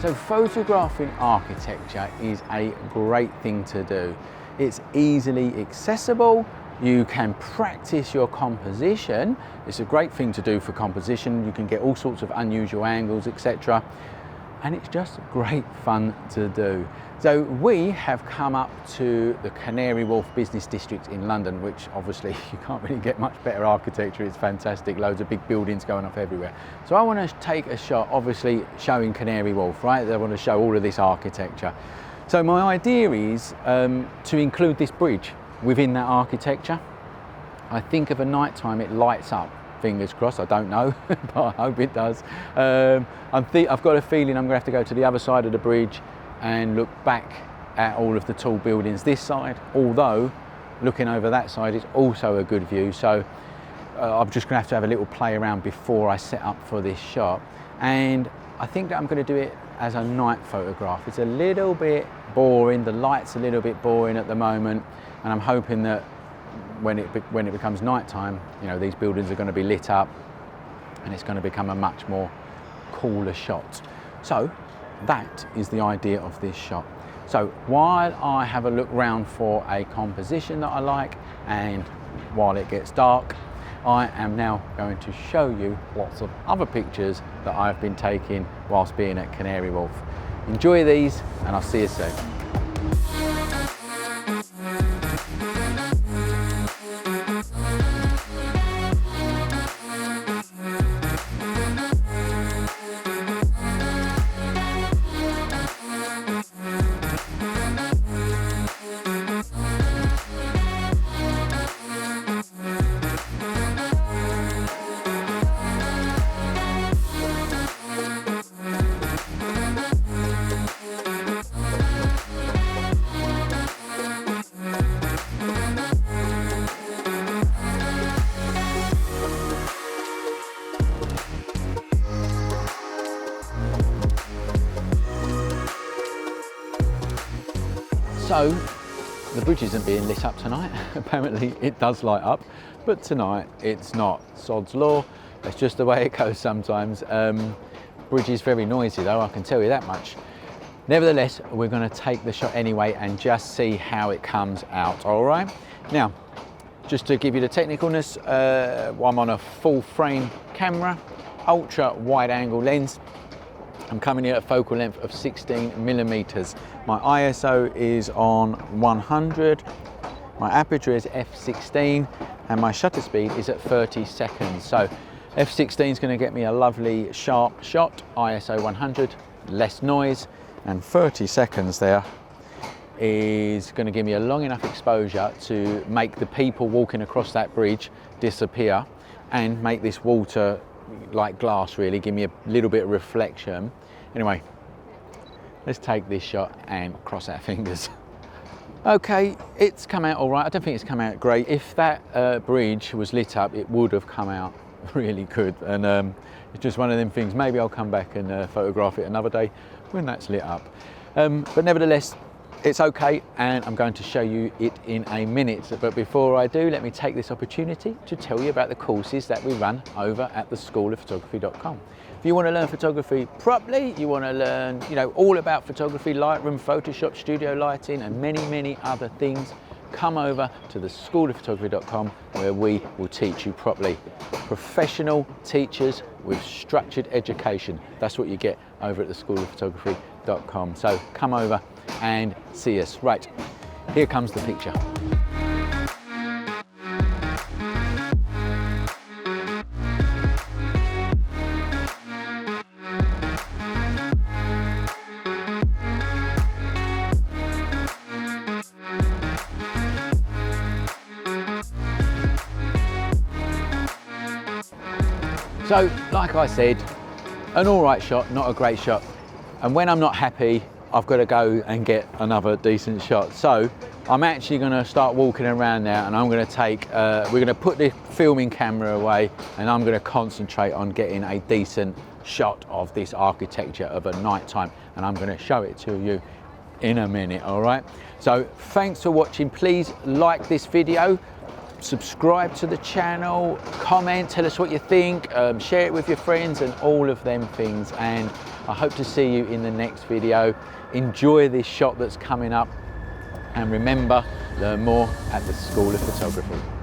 So photographing architecture is a great thing to do. It's easily accessible. You can practice your composition. It's a great thing to do for composition. You can get all sorts of unusual angles, etc. And it's just great fun to do. So we have come up to the Canary Wharf Business District in London, which obviously you can't really get much better architecture. It's fantastic, loads of big buildings going off everywhere. So I want to take a shot, obviously showing Canary Wharf, right? I want to show all of this architecture. So my idea is to include this bridge within that architecture. I think of a night time it lights up. Fingers crossed, I don't know, but I hope it does. I've got a feeling I'm going to have to go to the other side of the bridge and look back at all of the tall buildings this side, although looking over that side is also a good view. So I'm just going to have a little play around before I set up for this shot. And I think that I'm going to do it as a night photograph. It's a little bit boring, the light's a little bit boring at the moment, and I'm hoping that when it becomes nighttime, you know, these buildings are going to be lit up and it's going to become a much more cooler shot. So that is the idea of this shot. So while I have a look round for a composition that I like, and while it gets dark, I am now going to show you lots of other pictures that I've been taking whilst being at Canary Wharf. Enjoy these and I'll see you soon. So the bridge isn't being lit up tonight. Apparently it does light up, but tonight it's not. Sod's law, that's just the way it goes sometimes. Bridge is very noisy though, I can tell you that much. Nevertheless, we're going to take the shot anyway and just see how it comes out, all right? Now, just to give you the technicalness, I'm on a full frame camera, ultra wide angle lens. I'm coming here at a focal length of 16mm. My ISO is on 100, my aperture is f16, and my shutter speed is at 30 seconds. So f16 is going to get me a lovely sharp shot, ISO 100, less noise, and 30 seconds there is going to give me a long enough exposure to make the people walking across that bridge disappear and make this water like glass, really give me a little bit of reflection. Anyway, let's take this shot and cross our fingers. Okay, it's come out all right. I don't think it's come out great. If that bridge was lit up, it would have come out really good. And it's just one of them things. Maybe I'll come back and photograph it another day when that's lit up. But nevertheless, it's okay, and I'm going to show you it in a minute. But before I do, let me take this opportunity to tell you about the courses that we run over at theschoolofphotography.com. If you want to learn photography properly, you want to learn, all about photography, Lightroom, Photoshop, studio lighting, and many, many other things, come over to theschoolofphotography.com, where we will teach you properly. Professional teachers with structured education. That's what you get over at theschoolofphotography.com. So come over and see us. Right, here comes the picture. So, like I said, an all right shot, not a great shot. And when I'm not happy, I've got to go and get another decent shot. So I'm actually going to start walking around now, and I'm going to take, we're going to put the filming camera away, and I'm going to concentrate on getting a decent shot of this architecture of a night time, and I'm going to show it to you in a minute, all right? So thanks for watching. Please like this video, subscribe to the channel, comment, tell us what you think, share it with your friends and all of them things. And I hope to see you in the next video. Enjoy this shot that's coming up, and remember, learn more at the School of Photography.